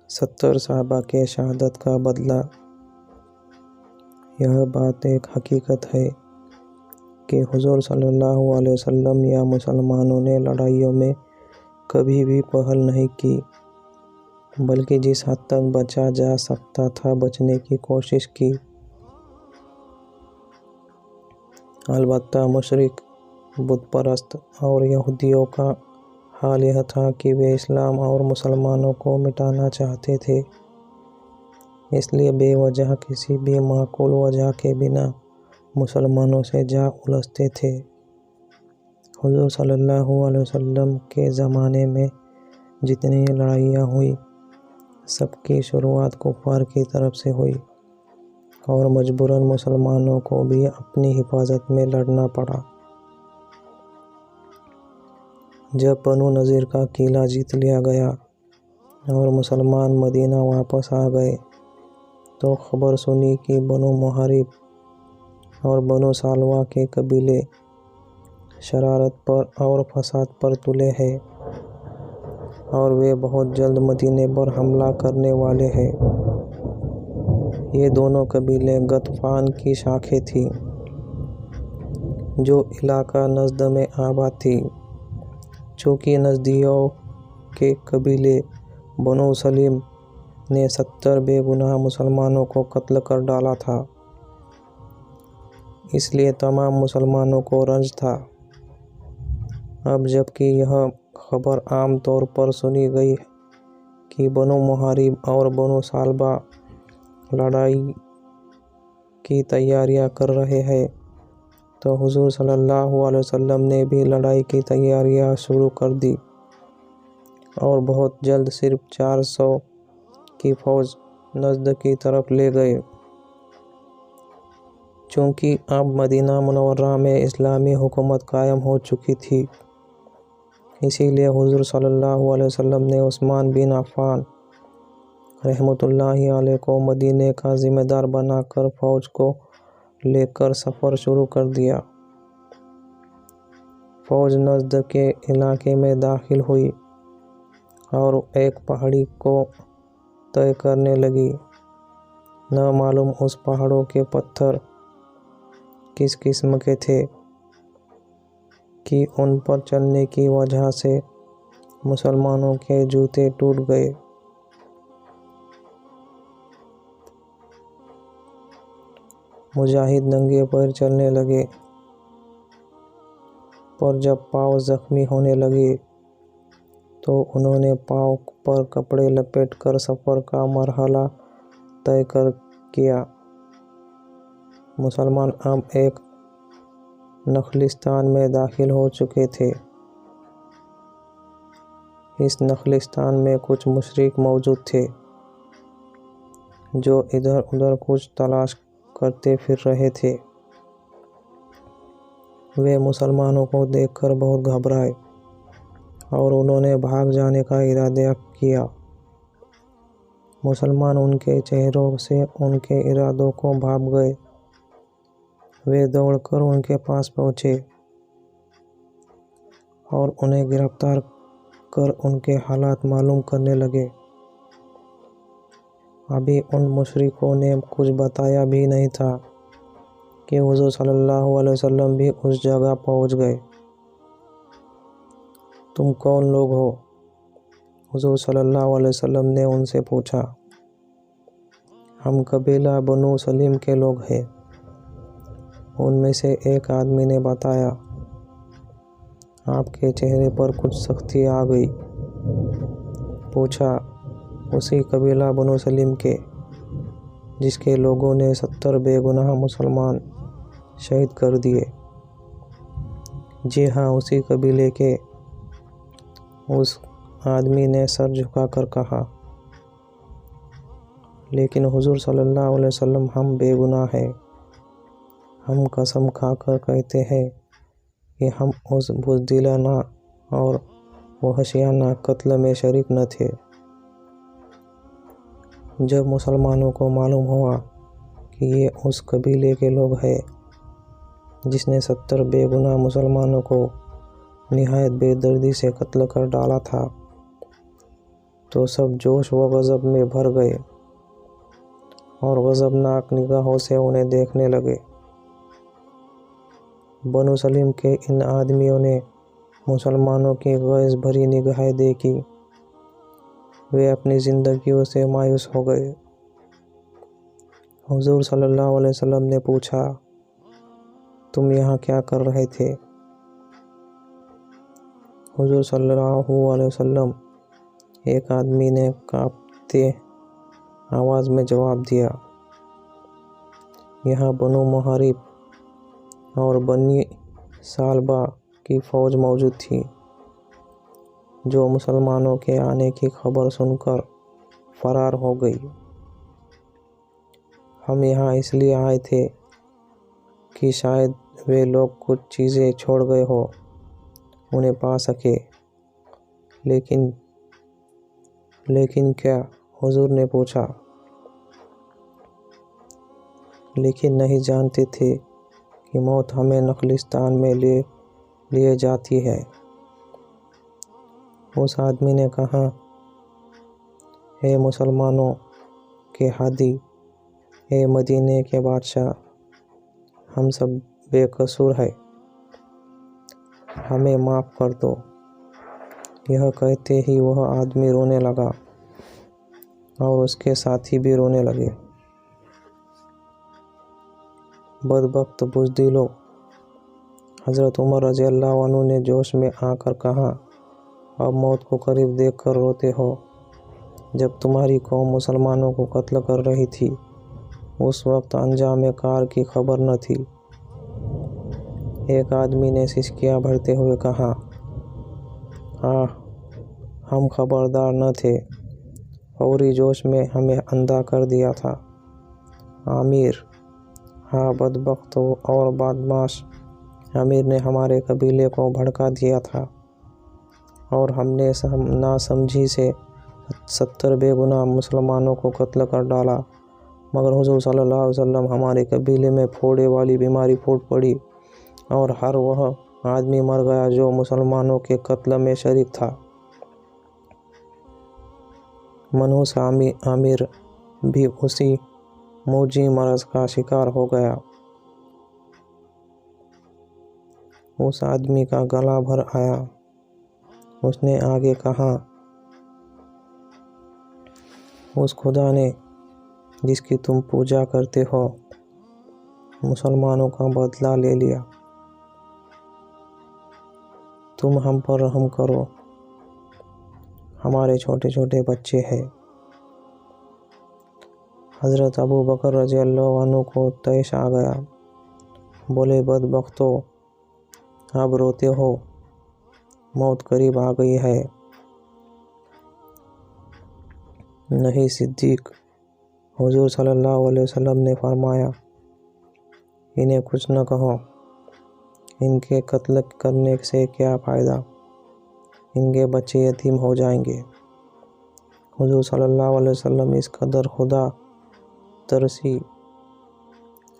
70 صحابہ کے شہادت کا بدلہ۔ یہ بات ایک حقیقت ہے کہ حضور صلی اللہ علیہ وسلم یا مسلمانوں نے لڑائیوں میں کبھی بھی پہل نہیں کی، بلکہ جس حد تک بچا جا سکتا تھا بچنے کی کوشش کی۔ البتہ مشرک، بت پرست اور یہودیوں کا حال یہ تھا کہ وہ اسلام اور مسلمانوں کو مٹانا چاہتے تھے، اس لیے بے وجہ کسی بھی معقول وجہ کے بنا مسلمانوں سے جا الجھتے تھے۔ حضور صلی اللہ علیہ وسلم کے زمانے میں جتنی لڑائیاں ہوئیں، سب کی شروعات کفار کی طرف سے ہوئی اور مجبوراً مسلمانوں کو بھی اپنی حفاظت میں لڑنا پڑا۔ جب بنو نذیر کا قلعہ جیت لیا گیا اور مسلمان مدینہ واپس آ گئے تو خبر سنی کہ بنو محارب اور بنو سالوہ کے قبیلے شرارت پر اور فساد پر تلے ہیں اور وہ بہت جلد مدینے پر حملہ کرنے والے ہیں۔ یہ دونوں قبیلے غطفان کی شاخیں تھیں جو علاقہ نجد میں آباد تھی۔ چونکہ نجدیوں کے قبیلے بنو سلیم نے 70 بے گناہ مسلمانوں کو قتل کر ڈالا تھا، اس لیے تمام مسلمانوں کو رنج تھا۔ اب جب کہ یہ خبر عام طور پر سنی گئی کہ بنو محارب اور بنو سالبہ لڑائی کی تیاریاں کر رہے ہیں، تو حضور صلی اللہ علیہ وسلم نے بھی لڑائی کی تیاریاں شروع کر دی اور بہت جلد صرف 400 کی فوج نجد کی طرف لے گئے۔ چونکہ اب مدینہ منورہ میں اسلامی حکومت قائم ہو چکی تھی، اسی لیے حضور صلی اللہ علیہ وسلم نے عثمان بن عفان رحمۃ اللہ علیہ کو مدینے کا ذمہ دار بنا کر فوج کو لے کر سفر شروع کر دیا۔ فوج نجد کے علاقے میں داخل ہوئی اور ایک پہاڑی کو طے کرنے لگی۔ نہ معلوم اس پہاڑوں کے پتھر کس قسم کے تھے کہ ان پر چلنے کی وجہ سے مسلمانوں کے جوتے ٹوٹ گئے۔ مجاہد ننگے پیر چلنے لگے، پر جب پاؤں زخمی ہونے لگے تو انہوں نے پاؤں پر کپڑے لپیٹ کر سفر کا مرحلہ طے کیا۔ مسلمان اب ایک نخلستان میں داخل ہو چکے تھے۔ اس نخلستان میں کچھ مشرک موجود تھے جو ادھر ادھر کچھ تلاش کرتے پھر رہے تھے۔ وہ مسلمانوں کو دیکھ کر بہت گھبرائے اور انہوں نے بھاگ جانے کا ارادہ کیا۔ مسلمان ان کے چہروں سے ان کے ارادوں کو بھانپ گئے۔ وہ دوڑ کر ان کے پاس پہنچے اور انہیں گرفتار کر ان کے حالات معلوم کرنے لگے۔ ابھی ان مشرکوں نے کچھ بتایا بھی نہیں تھا کہ حضور صلی اللہ علیہ وسلم بھی اس جگہ پہنچ گئے۔ تم کون لوگ ہو؟ حضور صلی اللہ علیہ وسلم نے ان سے پوچھا۔ ہم قبیلہ بنو سلیم کے لوگ ہیں، ان میں سے ایک آدمی نے بتایا۔ آپ کے چہرے پر کچھ سختی آ گئی۔ پوچھا، اسی قبیلہ بنو سلیم کے جس کے لوگوں نے 70 بے گناہ مسلمان شہید کر دیے؟ جی ہاں، اسی قبیلے کے، اس آدمی نے سر جھکا کر کہا۔ لیکن حضور صلی اللہ علیہ وسلم، ہم بے گناہ ہیں۔ ہم قسم کھا کر کہتے ہیں کہ ہم اس بزدلانہ اور وحشیانہ قتل میں شریک نہ تھے۔ جب مسلمانوں کو معلوم ہوا کہ یہ اس قبیلے کے لوگ ہیں جس نے 70 بے گناہ مسلمانوں کو نہایت بے دردی سے قتل کر ڈالا تھا، تو سب جوش و غضب میں بھر گئے اور غضبناک نگاہوں سے انہیں دیکھنے لگے۔ بنو سلیم کے ان آدمیوں نے مسلمانوں کی غیظ بھری نگاہیں دیکھی۔ وہ اپنی زندگیوں سے مایوس ہو گئے۔ حضور صلی اللہ علیہ وسلم نے پوچھا، تم یہاں کیا کر رہے تھے؟ حضور صلی اللہ علیہ وسلم، ایک آدمی نے کانپتے آواز میں جواب دیا، یہاں بنو محارب اور بنی سالبہ کی فوج موجود تھی، جو مسلمانوں کے آنے کی خبر سن کر فرار ہو گئی۔ ہم یہاں اس لیے آئے تھے کہ شاید وہ لوگ کچھ چیزیں چھوڑ گئے ہو، انہیں پا سکے۔ لیکن کیا؟ حضور نے پوچھا۔ لیکن نہیں جانتے تھے کہ موت ہمیں نخلستان میں لیے جاتی ہے۔ اس آدمی نے کہا، اے مسلمانوں کے ہادی، اے مدینے کے بادشاہ، ہم سب بے قصور ہیں، ہمیں معاف کر دو۔ یہ کہتے ہی وہ آدمی رونے لگا اور اس کے ساتھی بھی رونے لگے۔ بدبخت بزدلو! حضرت عمر رضی اللہ عنہ نے جوش میں آ کر کہا، اب موت کو قریب دیکھ کر روتے ہو؟ جب تمہاری قوم مسلمانوں کو قتل کر رہی تھی، اس وقت انجام کار کی خبر نہ تھی۔ ایک آدمی نے سسکیاں بھرتے ہوئے کہا، ہم خبردار نہ تھے، فوری جوش میں ہمیں اندھا کر دیا تھا۔ امیر! ہاں، بدبخت اور بدمعاش امیر نے ہمارے قبیلے کو بھڑکا دیا تھا اور ہم نے ناسمجھی سے 70 بے گناہ مسلمانوں کو قتل کر ڈالا، مگر حضور صلی اللہ علیہ وسلم ہمارے قبیلے میں پھوڑے والی بیماری پھوٹ پڑی اور ہر وہ آدمی مر گیا جو مسلمانوں کے قتل میں شریک تھا۔ منحوس امیر بھی اسی موجی مرض کا شکار ہو گیا۔ اس آدمی کا گلا بھر آیا۔ اس نے آگے کہا، اس خدا نے جس کی تم پوجا کرتے ہو، مسلمانوں کا بدلہ لے لیا۔ تم ہم پر رحم کرو، ہمارے چھوٹے چھوٹے بچے ہیں۔ حضرت ابو بکر رضی اللہ عنہ کو طیش آ گیا۔ بولے، بدبختو! اب روتے ہو، موت قریب آ گئی ہے۔ نہیں صدیق! حضور صلی اللہ علیہ وسلم نے فرمایا، انہیں کچھ نہ کہو، ان کے قتل کرنے سے کیا فائدہ، ان کے بچے یتیم ہو جائیں گے۔ حضور صلی اللہ علیہ وسلم اس قدر خدا ترسی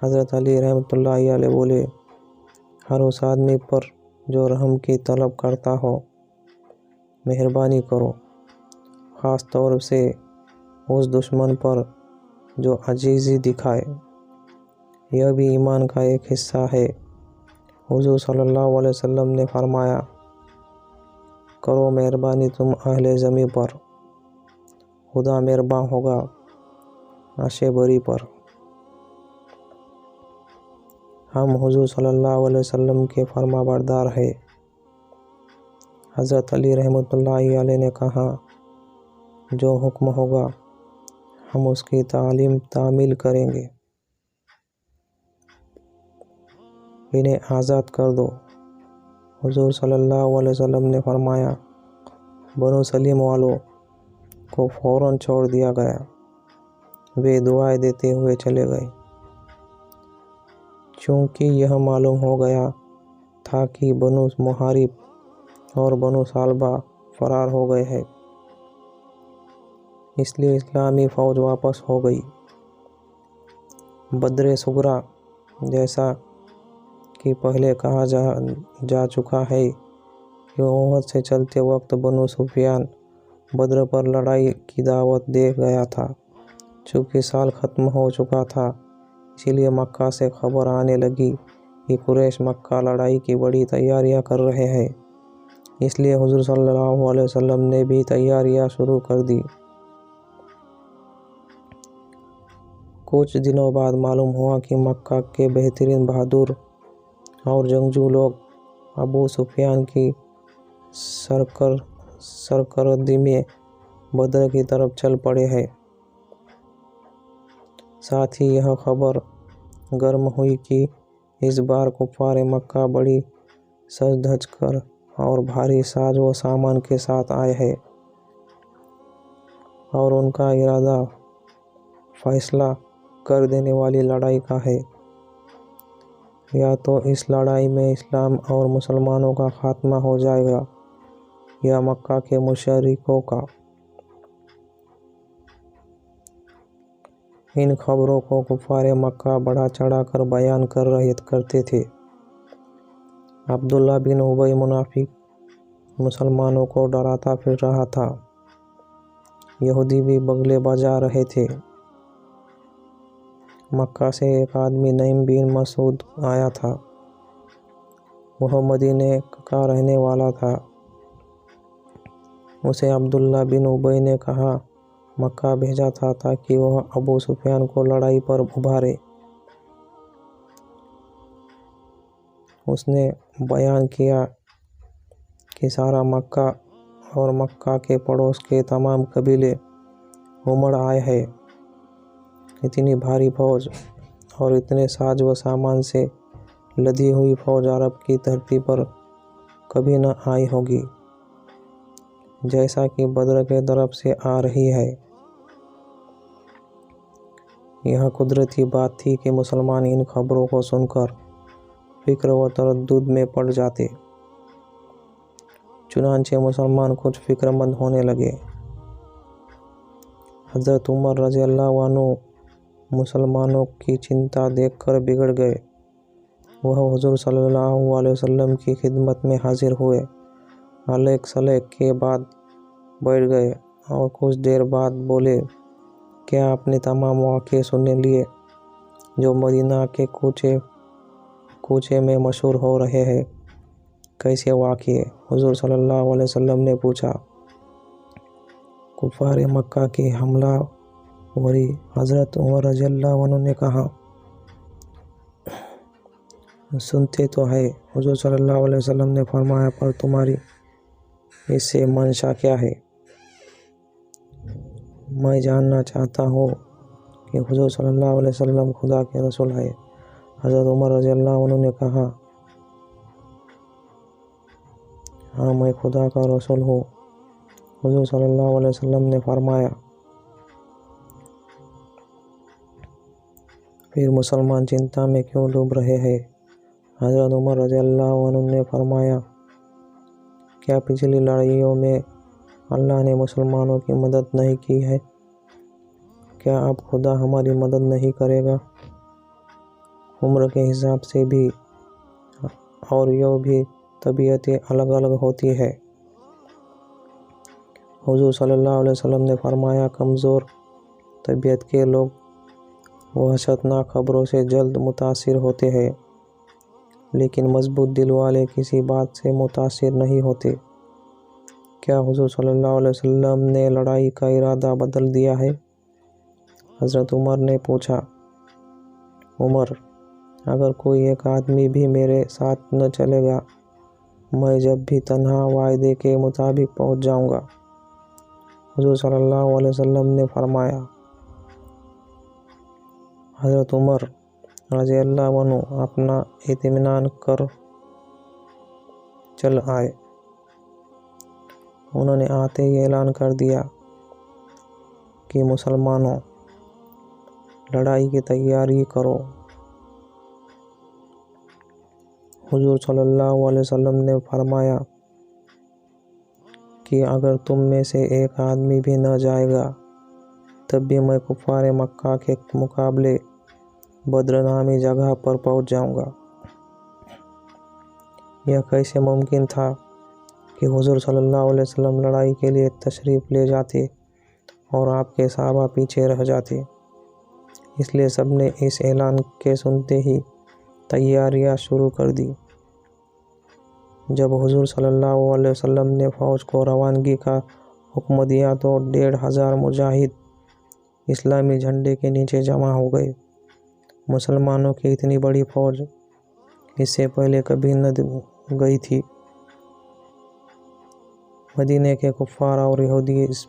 حضرت علی رحمۃ اللہ علیہ بولے، ہر اس آدمی پر جو رحم کی طلب کرتا ہو، مہربانی کرو، خاص طور سے اس دشمن پر جو عاجزی دکھائے، یہ بھی ایمان کا ایک حصہ ہے۔ حضور صلی اللہ علیہ وسلم نے فرمایا، کرو مہربانی تم اہل زمین پر، خدا مہربان ہوگا عرش بری پر۔ ہم حضور صلی اللہ علیہ وسلم کے فرما بردار ہیں۔ حضرت علی رحمۃ اللہ علیہ نے کہا، جو حکم ہوگا ہم اس کی تعمیل کریں گے۔ انہیں آزاد کر دو۔ حضور صلی اللہ علیہ وسلم نے فرمایا، بنو سلیم والوں کو فوراً چھوڑ دیا گیا۔ وہ دعائیں دیتے ہوئے چلے گئے۔ چونکہ یہ معلوم ہو گیا تھا کہ بنو محارب اور بنو سالبہ فرار ہو گئے ہیں، اس لیے اسلامی فوج واپس ہو گئی۔ بدر صغریٰ، جیسا کہ پہلے کہا جا چکا ہے کہ احد سے چلتے وقت بنو سفیان بدر پر لڑائی کی دعوت دے گیا تھا۔ چونکہ سال ختم ہو چکا تھا، اسی لیے مکہ سے خبر آنے لگی کہ قریش مکہ لڑائی کی بڑی تیاریاں کر رہے ہیں۔ اس لیے حضور صلی اللہ علیہ وسلم نے بھی تیاریاں شروع کر دی۔ کچھ دنوں بعد معلوم ہوا کہ مکہ کے بہترین بہادر اور جنگجو لوگ ابو سفیان کی سرکردگی میں بدر کی طرف چل پڑے ہیں۔ ساتھ ہی یہ خبر گرم ہوئی کہ اس بار کفار مکہ بڑی سج دھج کر اور بھاری ساز و سامان کے ساتھ آئے ہیں، اور ان کا ارادہ فیصلہ کر دینے والی لڑائی کا ہے۔ یا تو اس لڑائی میں اسلام اور مسلمانوں کا خاتمہ ہو جائے گا یا مکہ کے مشرکوں کا۔ ان خبروں کو کفار مکہ بڑھا چڑھا کر بیان کرتے تھے۔ عبداللہ بن ابی منافق مسلمانوں کو ڈراتا پھر رہا تھا۔ یہودی بھی بگلے بجا رہے تھے۔ مکہ سے ایک آدمی نعیم بن مسعود آیا تھا۔ وہ مدینے کا رہنے والا تھا۔ اسے عبداللہ بن ابی نے مکہ بھیجا تھا تاکہ وہ ابو سفیان کو لڑائی پر ابھارے۔ اس نے بیان کیا کہ سارا مکہ اور مکہ کے پڑوس کے تمام قبیلے امڑ آئے ہیں۔ اتنی بھاری فوج اور اتنے ساز و سامان سے لدی ہوئی فوج عرب کی دھرتی پر کبھی نہ آئی ہوگی، جیسا کہ بدر کے طرف سے آ رہی ہے۔ یہ قدرتی بات تھی کہ مسلمان ان خبروں کو سن کر فکر و تردد میں پڑ جاتے۔ چنانچہ مسلمان کچھ فکر مند ہونے لگے۔ حضرت عمر رضی اللہ عنہ مسلمانوں کی چنتا دیکھ کر بگڑ گئے۔ وہ حضور صلی اللہ علیہ وسلم کی خدمت میں حاضر ہوئے، علیق سلیق کے بعد بیٹھ گئے اور کچھ دیر بعد بولے، کیا آپ نے تمام واقعے سن لیے جو مدینہ کے کوچے میں مشہور ہو رہے ہیں؟ کیسے واقعے؟ حضور صلی اللہ علیہ وسلم نے پوچھا۔ کفار مکہ کی حملہ وری۔ حضرت عمر رضی اللہ عنہ نے کہا، سنتے تو ہے۔ حضور صلی اللہ علیہ وسلم نے فرمایا، پر تمہاری اس سے منشا کیا ہے؟ میں جاننا چاہتا ہوں کہ حضور صلی اللہ علیہ وسلم خدا کے رسول ہے۔ حضرت عمر رضی اللہ عنہ نے کہا، ہاں میں خدا کا رسول ہوں۔ حضور صلی اللہ علیہ وسلم نے فرمایا، پھر مسلمان چنتا میں کیوں ڈوب رہے ہیں؟ حضرت عمر رضی اللہ عنہ نے فرمایا، کیا پچھلی لڑائیوں میں اللہ نے مسلمانوں کی مدد نہیں کی ہے؟ کیا اب خدا ہماری مدد نہیں کرے گا؟ عمر کے حساب سے بھی اور یوں بھی طبیعتیں الگ الگ ہوتی ہے۔ حضور صلی اللہ علیہ وسلم نے فرمایا، کمزور طبیعت کے لوگ وحشتناک خبروں سے جلد متاثر ہوتے ہیں، لیکن مضبوط دل والے کسی بات سے متاثر نہیں ہوتے۔ کیا حضور صلی اللہ علیہ وسلم نے لڑائی کا ارادہ بدل دیا ہے؟ حضرت عمر نے پوچھا، عمر، اگر کوئی ایک آدمی بھی میرے ساتھ نہ چلے گا، میں جب بھی تنہا وعدے کے مطابق پہنچ جاؤں گا۔ حضور صلی اللہ علیہ وسلم نے فرمایا۔ حضرت عمر رضی اللہ عنہ اپنا اطمینان کر چل آئے۔ انہوں نے آتے ہی اعلان کر دیا کہ مسلمانوں، لڑائی کی تیاری کرو۔ حضور صلی اللہ علیہ وسلم نے فرمایا کہ اگر تم میں سے ایک آدمی بھی نہ جائے گا، تب بھی میں کفار مکہ کے مقابلے بدر نامی جگہ پر پہنچ جاؤں گا۔ یہ کیسے ممکن تھا کہ حضور صلی اللہ علیہ وسلم لڑائی کے لیے تشریف لے جاتے اور آپ کے صحابہ پیچھے رہ جاتے، اس لیے سب نے اس اعلان کے سنتے ہی تیاریاں شروع کر دی۔ جب حضور صلی اللہ علیہ وسلم نے فوج کو روانگی کا حکم دیا تو 1500 مجاہد اسلامی جھنڈے کے نیچے جمع ہو گئے۔ مسلمانوں کی اتنی بڑی فوج اس سے پہلے کبھی نہ گئی تھی۔ مدینے کے کفار اور یہودی اس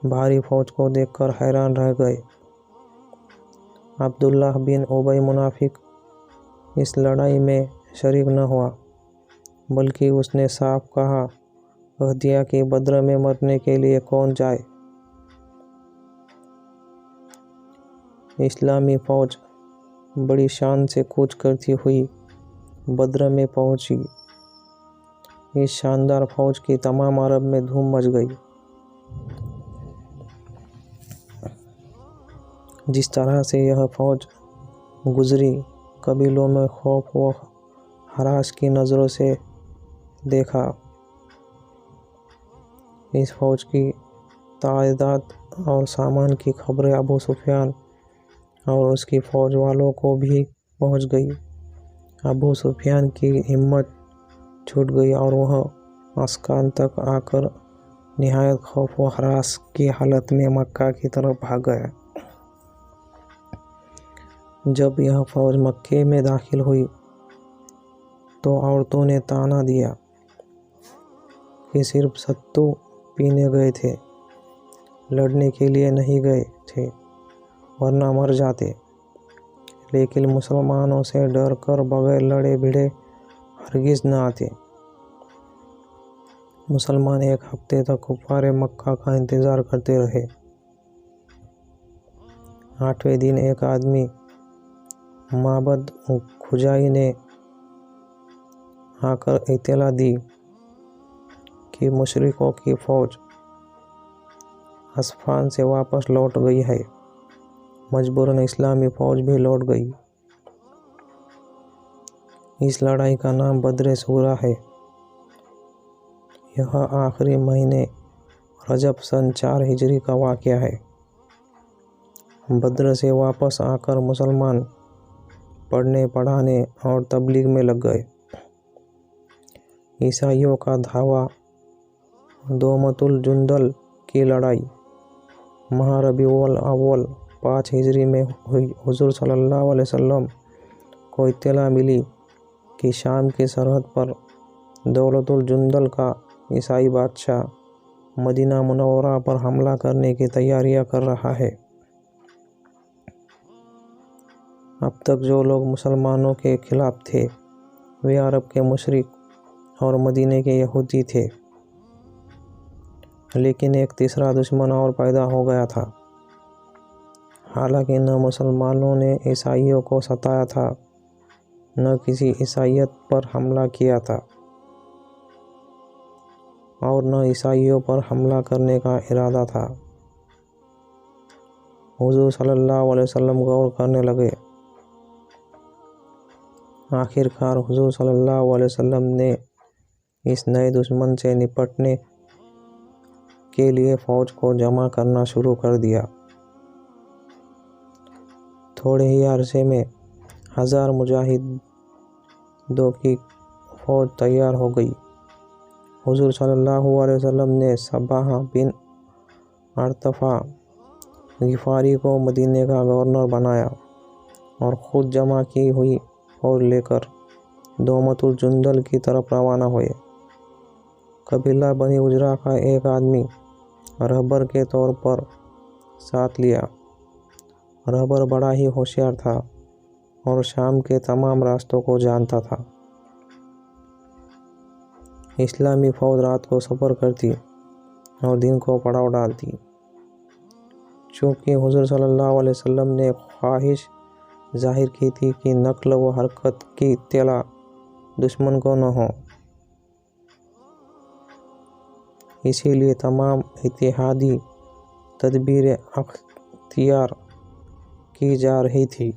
بھاری فوج کو دیکھ کر حیران رہ گئے۔ عبداللہ بن ابی منافق اس لڑائی میں شریک نہ ہوا، بلکہ اس نے صاف کہا دیا کہ بدر میں مرنے کے لیے کون جائے۔ اسلامی فوج بڑی شان سے کوچ کرتی ہوئی بدر میں پہنچی۔ اس شاندار فوج کی تمام عرب میں دھوم مچ گئی۔ جس طرح سے یہ فوج گزری، قبیلوں میں خوف و ہراس کی نظروں سے دیکھا۔ اس فوج کی تعداد اور سامان کی خبریں ابو سفیان اور اس کی فوج والوں کو بھی پہنچ گئی۔ ابو سفیان کی ہمت چھوٹ گئی اور وہ مسکن تک آ کر نہایت خوف و ہراس کی حالت میں مکہ کی طرف بھاگ گیا۔ جب یہ فوج مکے میں داخل ہوئی تو عورتوں نے طعنہ دیا کہ صرف ستو پینے گئے تھے، لڑنے کے لیے نہیں گئے تھے، ورنہ مر جاتے۔ لیکن مسلمانوں سے ڈر کر بغیر لڑے بھیڑے ہرگز نہ آتے۔ مسلمان ایک ہفتے تک کفار مکہ کا انتظار کرتے رہے۔ 8ویں دن ایک آدمی معبد خزائی نے آ کر اطلاع دی کہ مشرکوں کی فوج اصفہان سے واپس لوٹ گئی ہے۔ مجبوراً اسلامی فوج بھی لوٹ گئی۔ اس لڑائی کا نام بدر صغریٰ ہے۔ یہ آخری مہینے رجب سن 4 ہجری کا واقعہ ہے۔ بدر سے واپس آ کر مسلمان پڑھنے پڑھانے اور تبلیغ میں لگ گئے۔ عیسائیوں کا دھاوا دومت الجندل کی لڑائی ماہ ربیع الاول 5 ہجری میں ہوئی۔ حضور صلی اللہ علیہ وسلم کو اطلاع ملی کہ شام کی سرحد پر دولت الجندل کا عیسائی بادشاہ مدینہ منورہ پر حملہ کرنے کی تیاریاں کر رہا ہے۔ اب تک جو لوگ مسلمانوں کے خلاف تھے وہ عرب کے مشرک اور مدینے کے یہودی تھے، لیکن ایک تیسرا دشمن اور پیدا ہو گیا تھا۔ حالانکہ نہ مسلمانوں نے عیسائیوں کو ستایا تھا، نہ کسی عیسائیت پر حملہ کیا تھا، اور نہ عیسائیوں پر حملہ کرنے کا ارادہ تھا۔ حضور صلی اللہ علیہ وسلم غور کرنے لگے۔ آخر کار حضور صلی اللہ علیہ وسلم نے اس نئے دشمن سے نپٹنے کے لیے فوج کو جمع کرنا شروع کر دیا۔ تھوڑے ہی عرصے میں 1000 مجاہدوں کی فوج تیار ہو گئی۔ حضور صلی اللہ علیہ وسلم نے صباح بن ارطفا غفاری کو مدینے کا گورنر بنایا اور خود جمع کی ہوئی فوج لے کر دومت الجندل کی طرف روانہ ہوئے۔ قبیلہ بنی اجرا کا ایک آدمی رہبر کے طور پر ساتھ لیا۔ رہبر بڑا ہی ہوشیار تھا اور شام کے تمام راستوں کو جانتا تھا۔ اسلامی فوج رات کو سفر کرتی اور دن کو پڑاؤ ڈالتی۔ چونکہ حضور صلی اللہ علیہ وسلم نے خواہش ظاہر کی تھی کہ نقل و حرکت کی اطلاع دشمن کو نہ ہو، اسی لیے تمام اتحادی تدبیریں اختیار کی جا رہی تھی۔